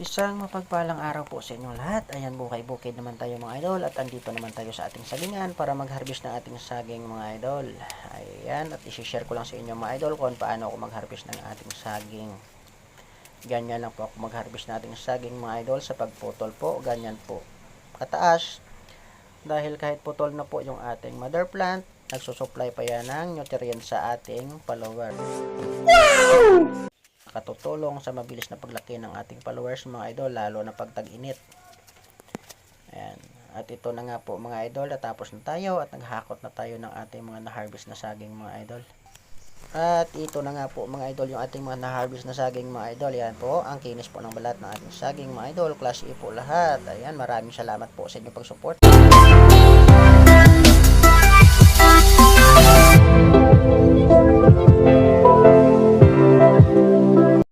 Isang mapagpalang araw po sa inyong lahat. Ayan, bukay-bukid naman tayo mga idol at andito naman tayo sa ating sagingan para mag-harvest ng ating saging mga idol. Ayan, at isi-share ko lang sa inyo mga idol kung paano ako mag-harvest ng ating saging. Ganyan lang po ako mag-harvest ng ating saging mga idol sa pagputol po. Ganyan po kataas. Dahil kahit putol na po yung ating mother plant, nagsusupply pa yan ng nutrients sa ating follower. Katutulong sa mabilis na paglaki ng ating followers mga idol, lalo na pag tag-init. Ayan. At ito na nga po mga idol, natapos na tayo at naghakot na tayo ng ating mga na-harvest na saging mga idol. At ito na nga po mga idol yung ating mga na-harvest na saging mga idol. Yan po, ang kinis po ng balat ng ating saging mga idol. Class E po lahat. Ayan, maraming salamat po sa inyong pag-support.